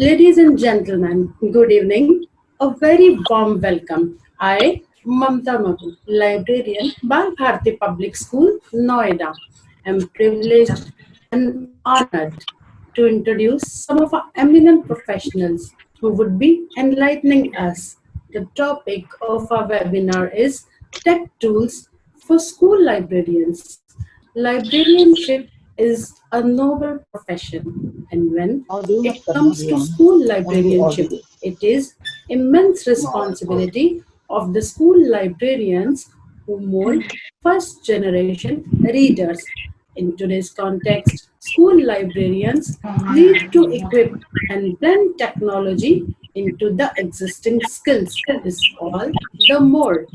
Ladies and gentlemen, good evening. A very warm welcome. I, Mamta Maggu, Librarian, Bal Bharati Public School, Noida, am privileged and honored to introduce some of our eminent professionals who would be enlightening us. The topic of our webinar is Tech Tools for School Librarians. Librarianship is a noble profession, and when it comes to school librarianship, it is immense responsibility of the school librarians who mold first generation readers. In today's context, school librarians need to equip and blend technology into the existing skills. This all the more.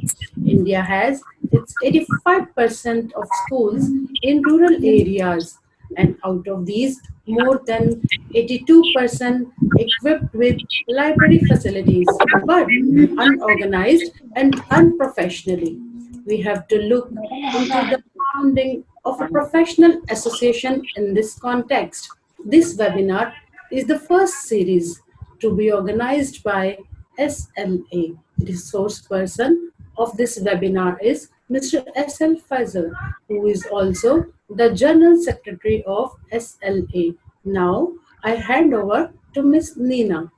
India has its 85% of schools in rural areas, and out of these, more than 82% equipped with library facilities, but unorganized and unprofessionally. We have to look into the founding of a professional association in this context. This webinar is the first series to be organized by SLA. The resource person of this webinar is Mr. SL Faisal, who is also the General Secretary of SLA. Now, I hand over to Ms. Neena.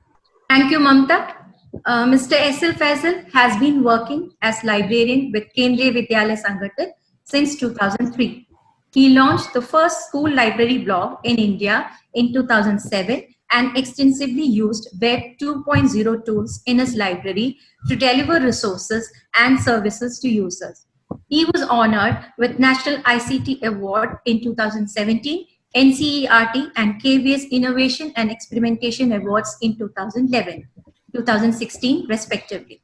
Thank you, Mamta. Mr. S.L. Faisal has been working as librarian with Kendriya Vidyalaya Sangathan since 2003. He launched the first school library blog in India in 2007 and extensively used Web 2.0 tools in his library to deliver resources and services to users. He was honored with National ICT Award in 2017, NCERT and KVS Innovation and Experimentation Awards in 2011, 2016 respectively.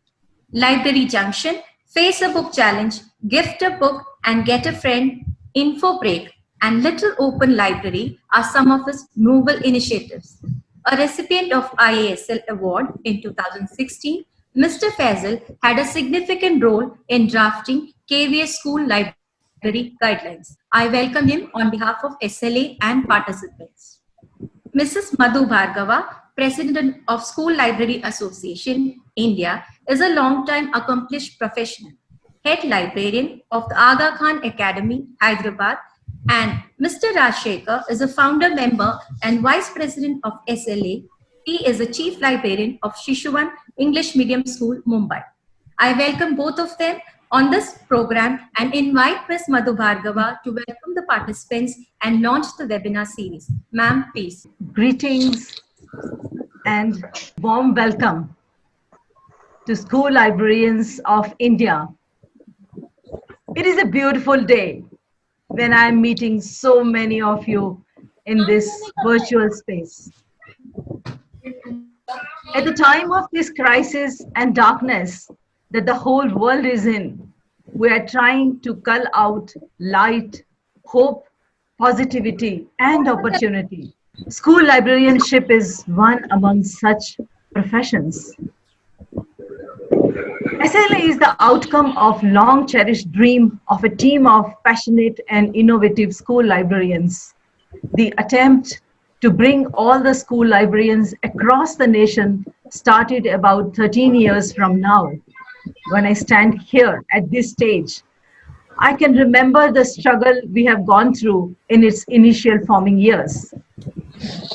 Library Junction, Face a Book Challenge, Gift a Book and Get a Friend, Info Break and Little Open Library are some of his novel initiatives. A recipient of IASL Award in 2016, Mr. Faisal had a significant role in drafting KVS School Library Guidelines. I welcome him on behalf of SLA and participants. Mrs. Madhu Bhargava, President of School Library Association, India, is a long-time accomplished professional, Head Librarian of the Aga Khan Academy, Hyderabad, and Mr. Rajshekhar is a founder member and Vice President of SLA. He is the Chief Librarian of Shishuvan English Medium School, Mumbai. I welcome both of them on this program and invite Ms. Madhu Bhargava to welcome the participants and launch the webinar series. Ma'am, please. Greetings and warm welcome to School Librarians of India. It is a beautiful day when I am meeting so many of you in this virtual space. At the time of this crisis and darkness that the whole world is in, we are trying to cull out light, hope, positivity, and opportunity. School librarianship is one among such professions. SLA is the outcome of long cherished dream of a team of passionate and innovative school librarians. The attempt to bring all the school librarians across the nation started about 13 years from now. When I stand here at this stage, I can remember the struggle we have gone through in its initial forming years.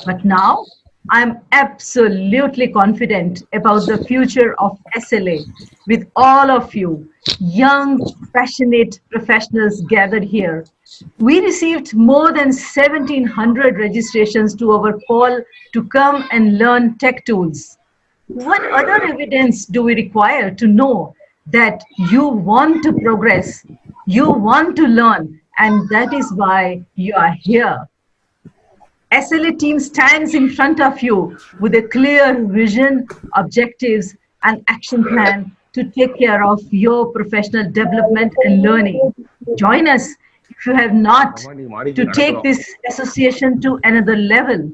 But now, I'm absolutely confident about the future of SLA with all of you, young, passionate professionals gathered here. We received more than 1,700 registrations to our call to come and learn tech tools. What other evidence do we require to know that you want to progress, you want to learn, and that is why you are here? SLA team stands in front of you with a clear vision, objectives, and action plan to take care of your professional development and learning. Join us if you have not to take this association to another level.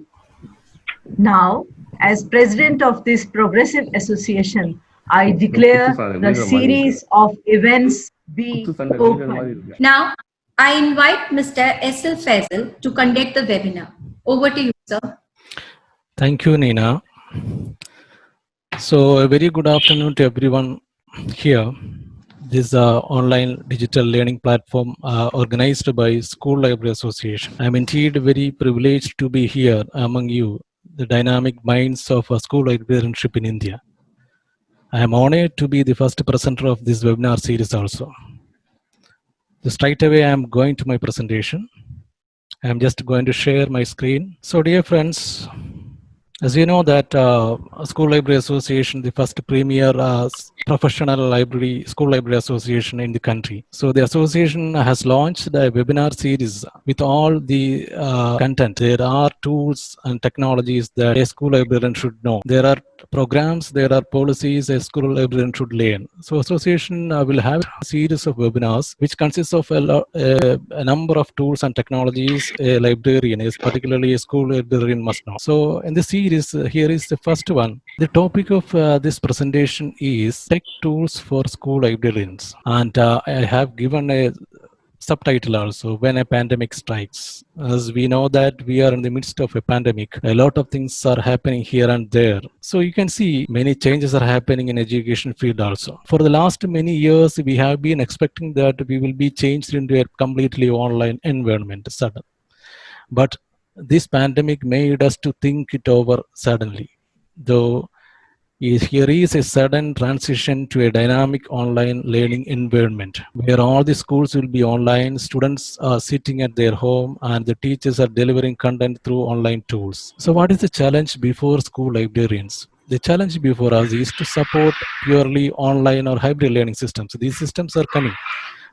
Now, as president of this progressive association, I declare the series of events be open. Now, I invite Mr. S.L. Faisal to conduct the webinar. Over to you, sir. Thank you, Neena. So a very good afternoon to everyone here. This online digital learning platform organized by School Library Association. I'm indeed very privileged to be here among you, the dynamic minds of school librarianship in India. I am honored to be the first presenter of this webinar series also. So straight away I am going to my presentation. I am just going to share my screen. So dear friends, as you know that School Library Association, the first premier professional school library association in the country. So the association has launched a webinar series with all the content. There are tools and technologies that a school librarian should know. There are programs, there are policies a school librarian should learn. So association will have a series of webinars which consists of a number of tools and technologies a librarian, is particularly a school librarian, must know. So in the series, here is the first one. The topic of this presentation is tech tools for school librarians, and I have given a subtitle also, when a pandemic strikes. As we know that we are in the midst of a pandemic, a lot of things are happening here and there. So you can see many changes are happening in education field also. For the last many years, we have been expecting that we will be changed into a completely online environment suddenly. But this pandemic made us to think it over suddenly. Though here is a sudden transition to a dynamic online learning environment where all the schools will be online, students are sitting at their home, and the teachers are delivering content through online tools. So what is the challenge before school librarians? The challenge before us is to support purely online or hybrid learning systems. These systems are coming.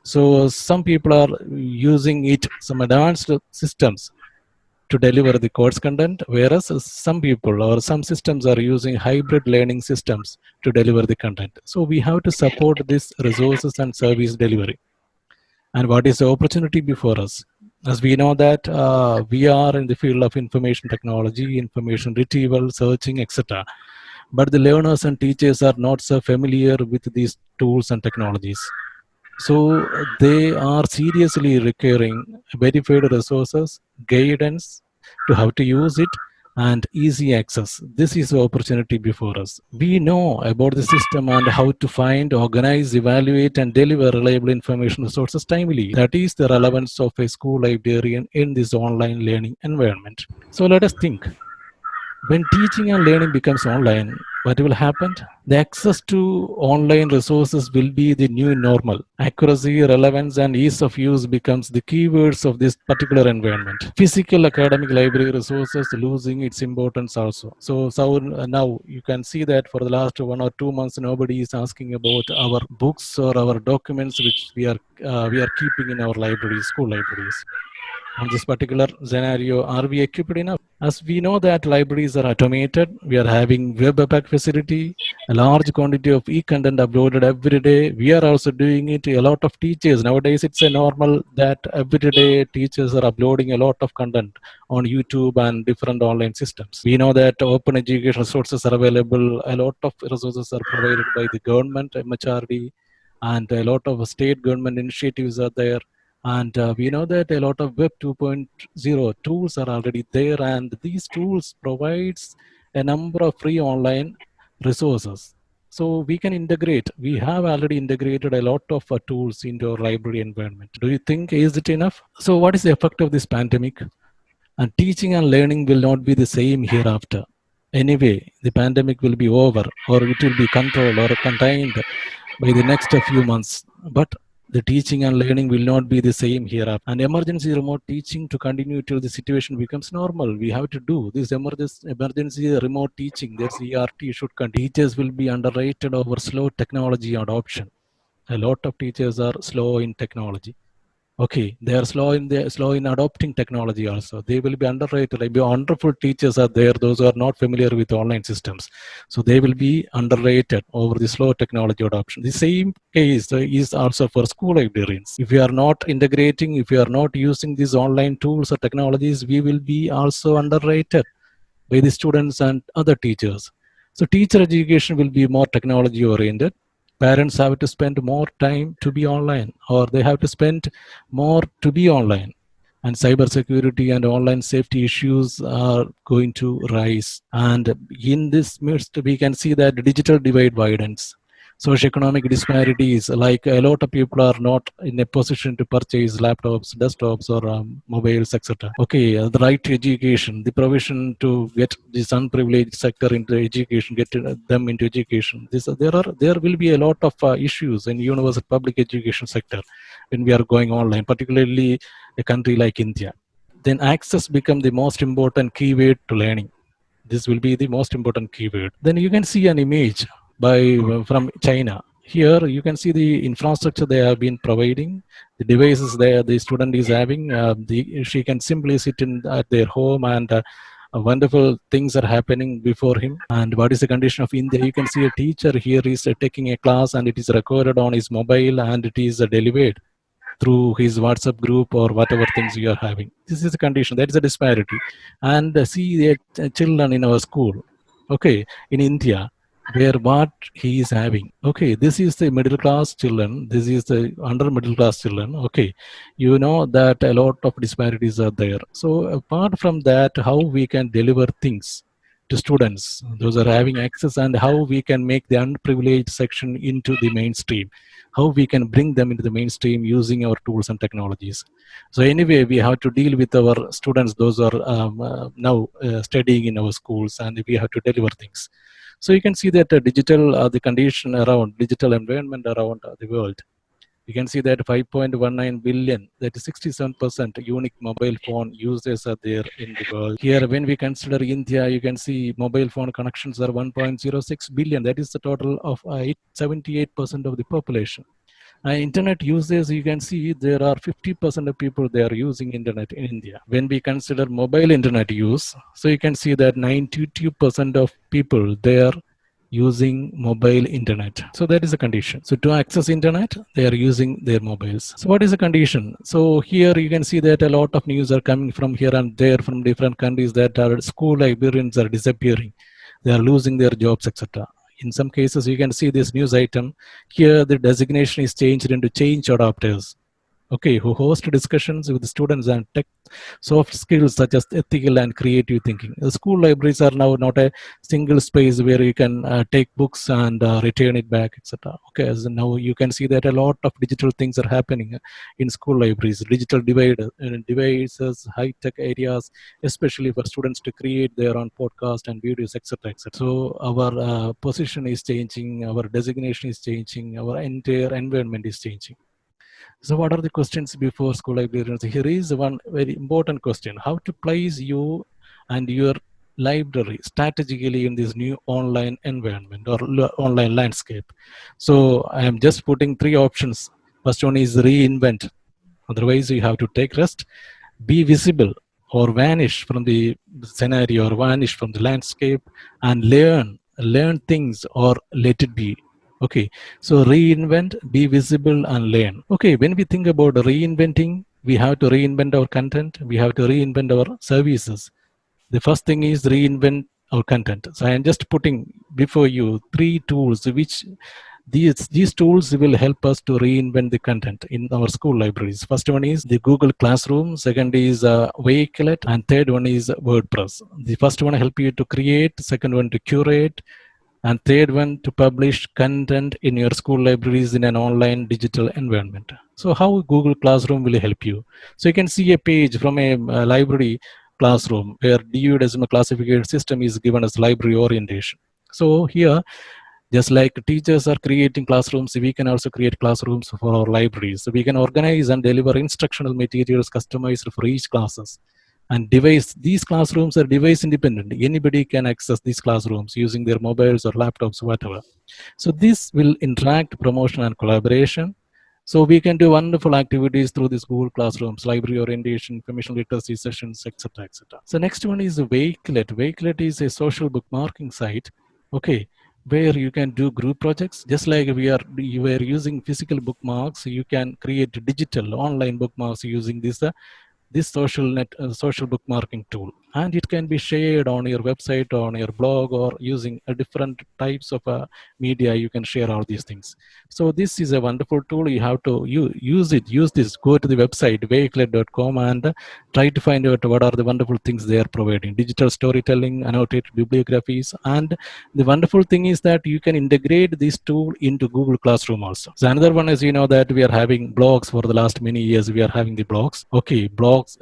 So some people are using it, some advanced systems to deliver the course content, whereas some people or some systems are using hybrid learning systems to deliver the content. So we have to support these resources and service delivery. And what is the opportunity before us? As we know that we are in the field of information technology, information retrieval, searching, etc. But the learners and teachers are not so familiar with these tools and technologies. So they are seriously requiring verified resources, guidance to how to use it, and easy access. This is the opportunity before us. We know about the system and how to find, organize, evaluate, and deliver reliable information resources timely. That is the relevance of a school librarian in this online learning environment. So let us think. When teaching and learning becomes online, what will happen? The access to online resources will be the new normal. Accuracy, relevance, and ease of use becomes the keywords of this particular environment. Physical academic library resources losing its importance also. So now you can see that for the last 1 or 2 months, nobody is asking about our books or our documents which we are keeping in our libraries, school libraries. On this particular scenario, are we equipped enough? As we know that libraries are automated, we are having web app facility, a large quantity of e-content uploaded every day. We are also doing it. A lot of teachers nowadays, it's a normal that every day teachers are uploading a lot of content on YouTube and different online systems. We know that open education resources are available. A lot of resources are provided by the government, MHRD, and a lot of state government initiatives are there. And we know that a lot of Web 2.0 tools are already there, and these tools provides a number of free online resources. So we can integrate. We have already integrated a lot of tools into our library environment. Do you think is it enough? So what is the effect of this pandemic? And teaching and learning will not be the same hereafter. Anyway, the pandemic will be over, or it will be controlled or contained by the next few months. But the teaching and learning will not be the same hereafter. And emergency remote teaching to continue till the situation becomes normal. We have to do this emergency remote teaching. There's ERT should continue. Teachers will be underrated over slow technology adoption. A lot of teachers are slow in technology. Okay, they are slow in adopting technology also. They will be underrated. Like wonderful teachers are there, those who are not familiar with online systems. So they will be underrated over the slow technology adoption. The same case is also for school librarians. If we are not integrating, if we are not using these online tools or technologies, we will be also underrated by the students and other teachers. So teacher education will be more technology oriented. Parents have to spend more time to be online, or they have to spend more to be online. and cybersecurity and online safety issues are going to rise. And in this midst, we can see that the digital divide widens. Socioeconomic disparities, like a lot of people are not in a position to purchase laptops, desktops, or mobiles, etc. Okay, the right to education, the provision to get this unprivileged sector into education, get them into education. There will be a lot of issues in universal public education sector when we are going online, particularly a country like India. Then access become the most important keyword to learning. This will be the most important keyword. Then you can see an image by from China. Here you can see the infrastructure they have been providing, the devices there the student is having. She can simply sit in at their home, and wonderful things are happening before him. And what is the condition of India? You can see a teacher here is taking a class, and it is recorded on his mobile, and it is delivered through his WhatsApp group or whatever things you are having. This is a condition. That is a disparity. And see the children in our school, okay, in India, where what he is having. Okay, this is the middle class children. This is the under middle class children. Okay, you know that a lot of disparities are there. So apart from that, how we can deliver things to students, those are having access, and how we can make the unprivileged section into the mainstream, how we can bring them into the mainstream using our tools and technologies. So anyway, we have to deal with our students, those are now studying in our schools, and we have to deliver things. So you can see that the condition around digital environment around the world. You can see that 5.19 billion, that is 67% unique mobile phone users are there in the world. Here, when we consider India, you can see mobile phone connections are 1.06 billion. That is the total of 78% of the population. Internet users, you can see there are 50% of people they are using internet in India. When we consider mobile internet use, so you can see that 92% of people they are using mobile internet. So that is a condition. So to access internet, they are using their mobiles. So what is the condition? So here you can see that a lot of news are coming from here and there from different countries that our school librarians are disappearing. They are losing their jobs, etc. In some cases, you can see this news item. Here, the designation is changed into change adopters. Okay, who host discussions with students and tech soft skills such as ethical and creative thinking. The school libraries are now not a single space where you can take books and return it back, etc. Okay, so now you can see that a lot of digital things are happening in school libraries. Digital devices, high-tech areas, especially for students to create their own podcast and videos, etc., etc. So our position is changing, our designation is changing, our entire environment is changing. So what are the questions before school librarians? Here is one very important question. How to place you and your library strategically in this new online environment or online landscape? So I am just putting three options. First one is reinvent. Otherwise, you have to take rest, be visible or vanish from the scenario or vanish from the landscape, and learn things or let it be. Okay, so reinvent, be visible, and learn. Okay, when we think about reinventing, we have to reinvent our content, we have to reinvent our services. The first thing is reinvent our content. So I am just putting before you three tools which these tools will help us to reinvent the content in our school libraries. First one is the Google Classroom, second is Wakelet, and third one is WordPress. The first one help you to create, second one to curate, and third one to publish content in your school libraries in an online digital environment. So how Google Classroom will help you? So you can see a page from a library classroom where DU decimal classification system is given as library orientation. So here, just like teachers are creating classrooms, we can also create classrooms for our libraries. So we can organize and deliver instructional materials customized for each classes. And these classrooms are device independent. Anybody can access these classrooms using their mobiles or laptops, whatever. So this will interact, promotion, and collaboration. So we can do wonderful activities through these Google Classrooms, library orientation, information literacy sessions, etc., etc. So next one is Wakelet. Wakelet is a social bookmarking site. Okay, where you can do group projects. Just like you were using physical bookmarks, you can create digital online bookmarks using this social bookmarking tool. and it can be shared on your website, on your blog, or using a different types of media. You can share all these things. So this is a wonderful tool. You have to use this. Go to the website vehicle.com and try to find out what are the wonderful things they are providing: digital storytelling, annotated bibliographies. And the wonderful thing is that you can integrate this tool into Google Classroom also. So another one is, that we are having blogs for the last many years. We are having the blogs. Okay, blogs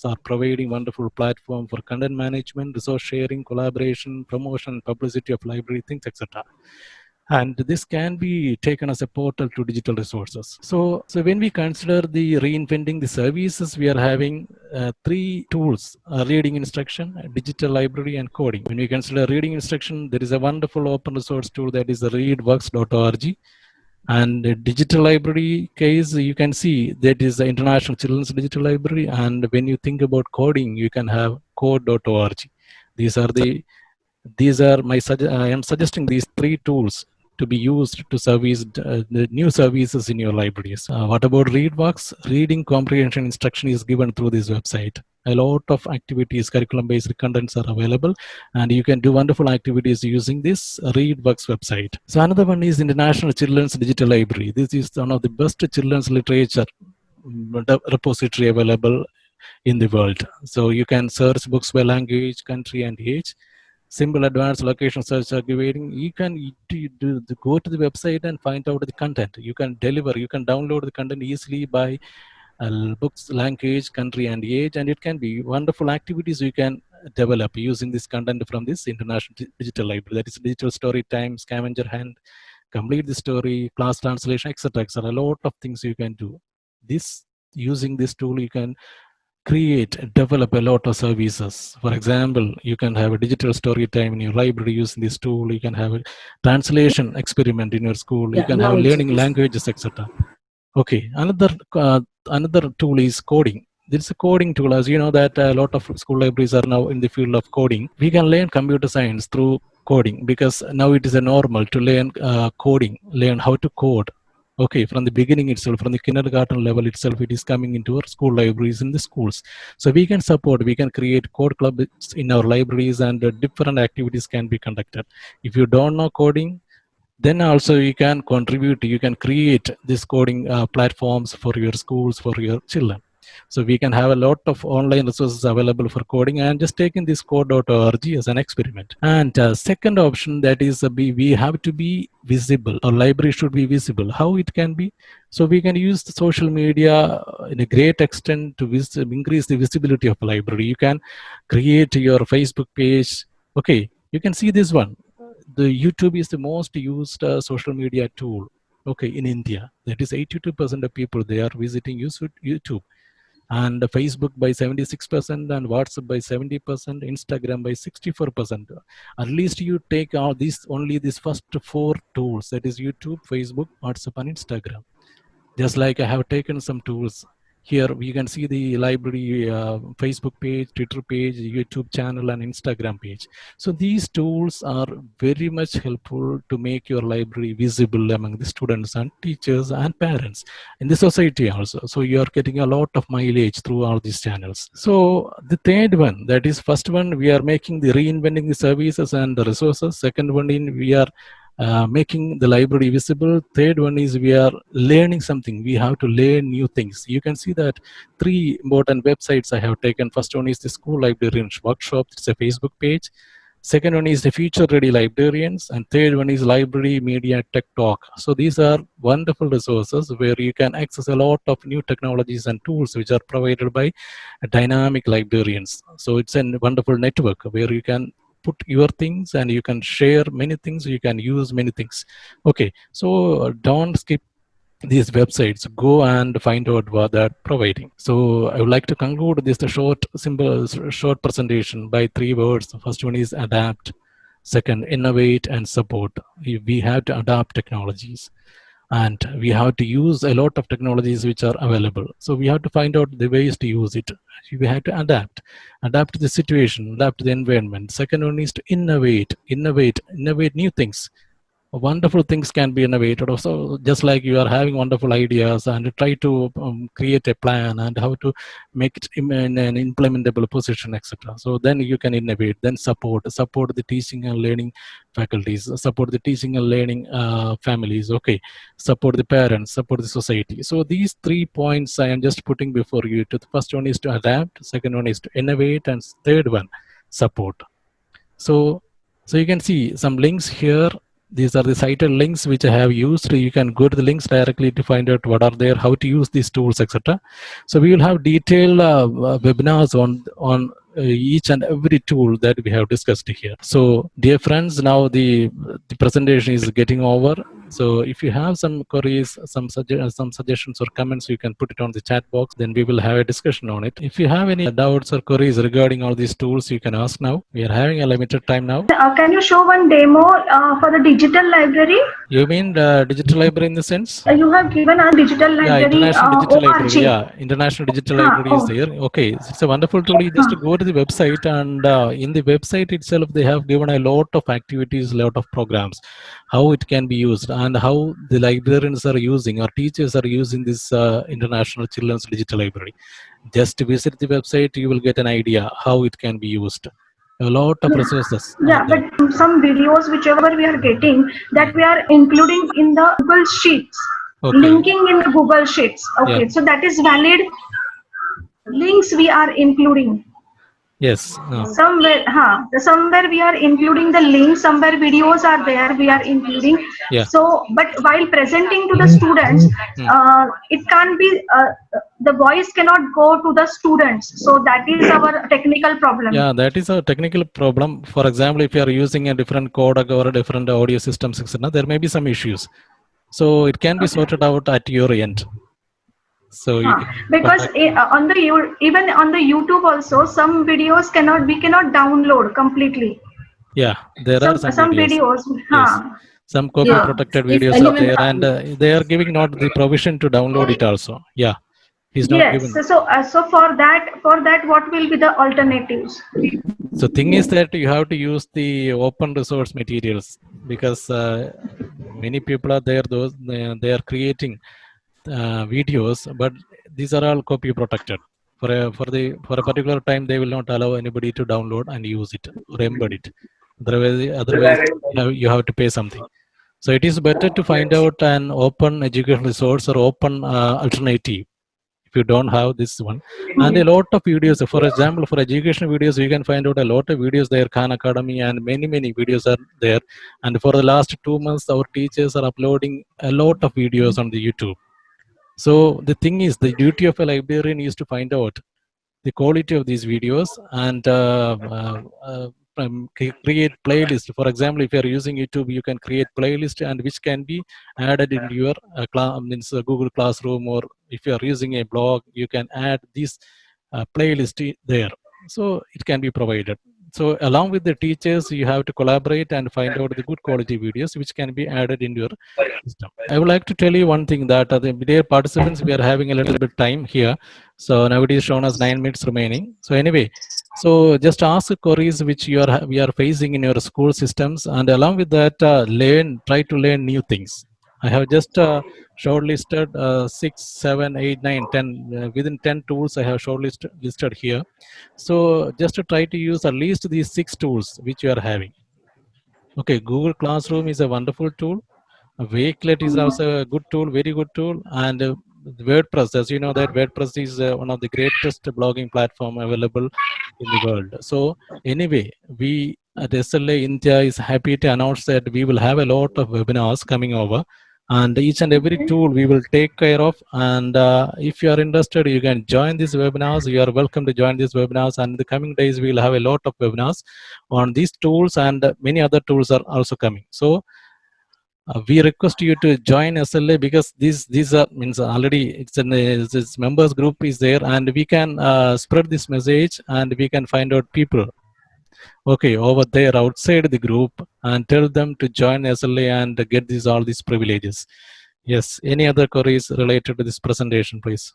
are providing wonderful platform for content management, resource sharing, collaboration, promotion, publicity of library things, etc. And this can be taken as a portal to digital resources. So when we consider the reinventing the services, we are having three tools: reading instruction, digital library, and coding. When we consider reading instruction, there is a wonderful open resource tool that is the readworks.org. And the digital library case, you can see that is the International Children's Digital Library. And when you think about coding, you can have code.org. These are I am suggesting these three tools to be used to service the new services in your libraries. What about ReadWorks? Reading comprehension instruction is given through this website. A lot of activities, curriculum-based contents are available, and you can do wonderful activities using this ReadWorks website. So another one is International Children's Digital Library. This is one of the best children's literature repository available in the world. So you can search books by language, country, and age. Simple advanced location search aggregating. You can go to the website and find out the content. You can download the content easily by books, language, country, and age, and it can be wonderful activities you can develop using this content from this International Digital Library. That is digital story time, scavenger hunt, complete the story, class translation, etc., etc. A lot of things you can do. Using this tool, you can develop a lot of services. For example, you can have a digital story time in your library using this tool. You can have a translation experiment in your school. You can have learning languages, etc. Okay, another tool is coding. There is a coding tool. As you know that a lot of school libraries are now in the field of coding. We can learn computer science through coding, because now it is a normal to learn coding, learn how to code. Okay, from the beginning itself, from the kindergarten level itself, it is coming into our school libraries in the schools. So we can create code clubs in our libraries, and different activities can be conducted. If you don't know coding, then also you can contribute, you can create this coding platforms for your schools, for your children. So we can have a lot of online resources available for coding, and just taking this code.org as an experiment. And second option, that is we have to be visible. Our library should be visible. How it can be? So we can use the social media in a great extent to increase the visibility of a library. You can create your Facebook page. Okay, you can see this one. The YouTube is the most used social media tool, okay, in India. That is 82% of people, they are visiting YouTube. And Facebook by 76%, and WhatsApp by 70%, Instagram by 64%. At least you take only these first four tools, that is YouTube, Facebook, WhatsApp, and Instagram. Just like I have taken some tools. Here we can see the library Facebook page, Twitter page, YouTube channel, and Instagram page. So these tools are very much helpful to make your library visible among the students and teachers and parents in the society also. So you are getting a lot of mileage through all these channels. So the third one, that is, first one, we are making the reinventing the services and the resources. Second one, we are making the library visible. Third one is we are learning something. We have to learn new things. You can see that three important websites I have taken. First one is the School Librarians Workshop. It's a Facebook page. Second one is the Future Ready Librarians, and third one is Library Media Tech Talk. So these are wonderful resources where you can access a lot of new technologies and tools which are provided by dynamic librarians. So it's a wonderful network where you can put your things and you can share many things, you can use many things. Okay, so don't skip these websites, go and find out what they're providing. So I would like to conclude this short presentation by three words. The first one is adapt. Second, innovate and support. We have to adapt technologies, and we have to use a lot of technologies which are available. So we have to find out the ways to use it. We have to adapt to the situation, adapt to the environment. Second one is to innovate new things. wonderful things can be innovated. Also, just like you are having wonderful ideas and try to create a plan and how to make it in an implementable position, etc. So then you can innovate. Then support the teaching and learning faculties, support the teaching and learning families. Okay, support the parents, support the society. So these 3 points I am just putting before you. To the first one is to adapt, second one is to innovate, and third one support. So you can see some links here. These are the cited links which I have used. You can go to the links directly to find out what are there, how to use these tools, etc. So we will have detailed webinars on each and every tool that we have discussed here. So dear friends, now the presentation is getting over. So if you have some queries, some suggestions or comments, you can put it on the chat box. Then we will have a discussion on it. If you have any doubts or queries regarding all these tools, you can ask now. We are having a limited time now. Can you show one demo for the digital library? You mean digital library in the sense? You have given a digital library. International Digital ORG. Library. Yeah, International Digital Library is there. Okay, it's a wonderful tool. You just go to the website, and in the website itself, they have given a lot of activities, lot of programs, how it can be used, and how the librarians are using or teachers are using this International Children's Digital Library. Just visit the website, you will get an idea how it can be used. A lot of resources. Yeah, but some videos, whichever we are getting, that we are including in the Google Sheets, linking in the Google Sheets. Okay, yeah. So that is valid. Links we are including. Yes. Somewhere we are including the links. Somewhere videos are there. We are including. Yeah. So, but while presenting to the students, it can't be. The voice cannot go to the students. So that is our technical problem. Yeah, that is a technical problem. For example, if you are using a different codec or a different audio systems, etc., there may be some issues. So it can be sorted out at your end. So because on the even on the YouTube also, some videos we cannot download completely. Yeah, there are some videos. Yes. Some copy protected videos are there, and they are giving not the provision to download it also. Yeah, he's not given. So for that, what will be the alternatives? So thing is that you have to use the open resource materials, because many people are there. They are creating videos, but these are all copy protected. For a particular time, they will not allow anybody to download and use it or embed it. Otherwise, you have to pay something. So it is better to find out an open educational resource or open alternative if you don't have this one. And a lot of videos, for example, for educational videos, you can find out a lot of videos there. Khan Academy and many videos are there. And for the last 2 months, our teachers are uploading a lot of videos on the YouTube. So the thing is, the duty of a librarian is to find out the quality of these videos and create playlist. For example, if you are using YouTube, you can create playlist and which can be added into your Google Classroom, or if you are using a blog, you can add this playlist there. So it can be provided. So along with the teachers, you have to collaborate and find out the good quality videos which can be added in your system. I would like to tell you one thing, that the dear participants, we are having a little bit time here. So now it is shown as 9 minutes remaining. So anyway, so just ask queries which we are facing in your school systems, and along with that, try to learn new things. I have just shortlisted 6, 7, 8, 9, 10. Within 10 tools, I have listed here. So just to try to use at least these 6 tools which you are having. Okay, Google Classroom is a wonderful tool. Wakelet is also a good tool, very good tool. And WordPress, as you know, that WordPress is one of the greatest blogging platform available in the world. So anyway, we at SLA India is happy to announce that we will have a lot of webinars coming over, and each and every tool we will take care of. And if you are interested, you can join these webinars. You are welcome to join these webinars, and in the coming days we will have a lot of webinars on these tools, and many other tools are also coming. So we request you to join SLA, because these are means already it's members group is there, and we can spread this message, and we can find out people over there outside the group and tell them to join SLA and get all these privileges. Yes, any other queries related to this presentation, please?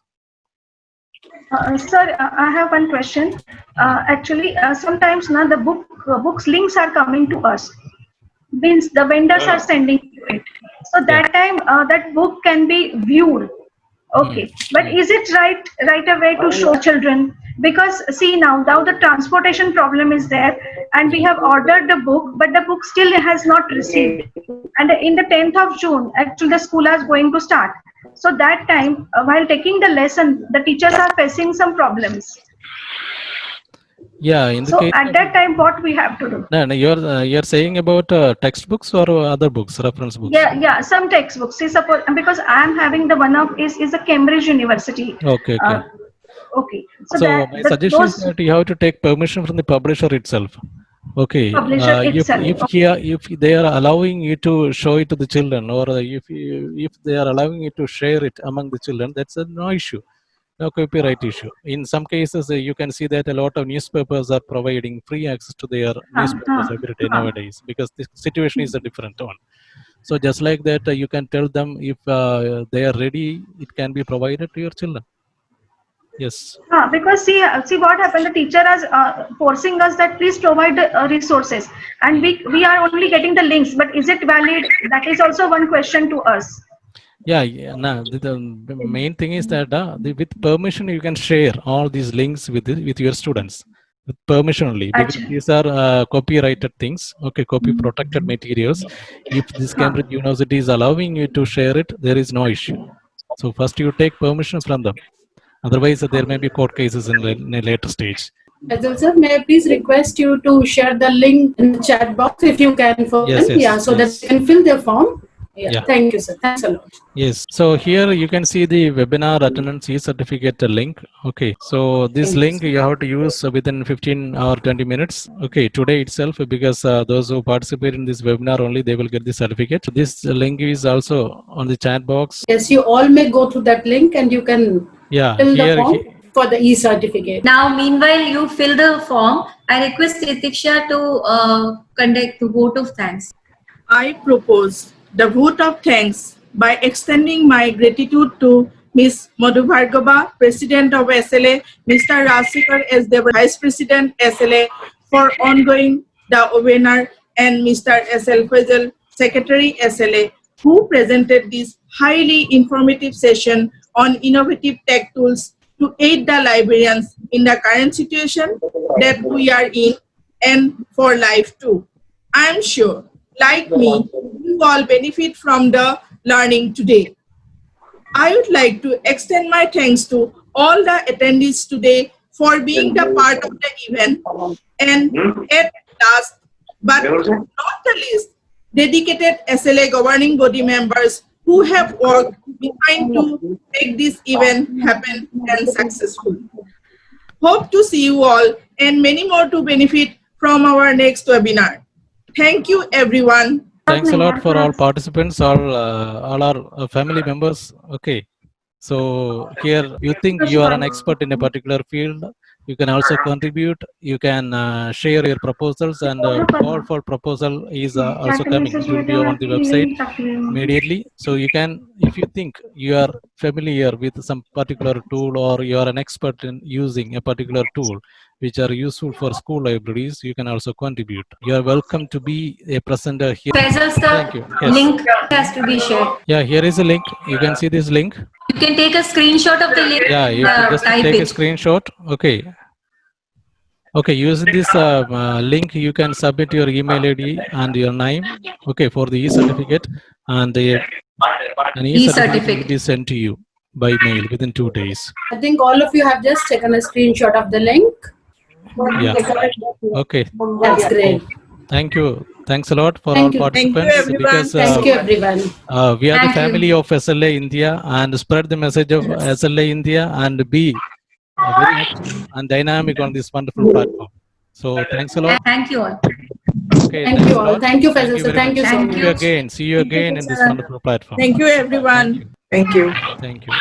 Sir, I have one question. Actually, sometimes now the books links are coming to us. means the vendors are sending to it. So that time that book can be viewed. Okay, but is it right away to show children? Because see now the transportation problem is there, and we have ordered the book, but the book still has not received. And in the 10th of June, actually the school is going to start. So that time, while taking the lesson, the teachers are facing some problems. Yeah, in the So case at that time, what we have to do? no, you're saying about textbooks or other books, reference books? Yeah, some textbooks. See, suppose because I am having the one of is a Cambridge University. Okay. Okay. So So that my suggestion is those that you have to take permission from the publisher itself. Okay, publisher itself. if they are allowing you to show it to the children, or if they are allowing you to share it among the children, that's no issue, no copyright issue. In some cases, you can see that a lot of newspapers are providing free access to their newspapers every day nowadays, because the situation is a different one. So just like that, you can tell them if they are ready, it can be provided to your children. Yes. Because see what happened. The teacher is forcing us that please provide the resources, and we are only getting the links. But is it valid? That is also one question to us. Yeah. No, the main thing is that with permission you can share all these links with your students with permission only, because these are copyrighted things. Okay, copy protected materials. If this Cambridge University is allowing you to share it, there is no issue. So first you take permission from them. Otherwise, there may be court cases in a later stage. Faisal sir, may I please request you to share the link in the chat box if you can for them? Yeah, so that they can fill their form. Yeah. Thank you, sir. Thanks a lot. Yes. So here you can see the webinar attendance e-certificate link. Okay. So this link you have to use within 15 or 20 minutes. Okay. Today itself, because those who participate in this webinar only, they will get the certificate. This link is also on the chat box. Yes, you all may go through that link and you can fill the form for the e-certificate. Now, meanwhile, you fill the form. I request Titiksha to conduct the vote of thanks. I propose the vote of thanks by extending my gratitude to Ms. Madhu Bhargava, President of SLA, Mr. Rasikar as the Vice President SLA for ongoing the webinar, and Mr. S.L. Faisal, Secretary SLA, who presented this highly informative session on innovative tech tools to aid the librarians in the current situation that we are in and for life too. I am sure, like me, you all benefit from the learning today. I would like to extend my thanks to all the attendees today for being the part of the event, and at last but not the least, dedicated SLA governing body members who have worked behind to make this event happen and successful. Hope to see you all and many more to benefit from our next webinar. Thank you, everyone. Thanks a lot for all participants, all our family members. Okay. So here you think you are an expert in a particular field, you can also contribute, you can share your proposals, and call for proposal is also coming. It will be on the website immediately. So you can, if you think you are familiar with some particular tool, or you are an expert in using a particular tool which are useful for school libraries, you can also contribute. You are welcome to be a presenter here. Faisal, Thank you. Yes. Link has to be shared. Yeah, here is a link. You can see this link. You can take a screenshot of the link. Yeah, you can just take a screenshot. Okay. Okay, using this link, you can submit your email ID and your name. Okay, for the e-certificate, and an e-certificate will be sent to you by mail within 2 days. I think all of you have just taken a screenshot of the link. Yeah. Okay. That's great. Thank you. Thanks a lot for all participants. Because thank you, everyone. We are the family of SLA India, and spread the message of SLA India and be very active and dynamic on this wonderful platform. So thanks a lot. Thank you all. Okay, thank you all. Thank you, Faisal sir. Thank you so much. See you again. See you again in this wonderful platform. Thank you, everyone. Thank you. Thank you.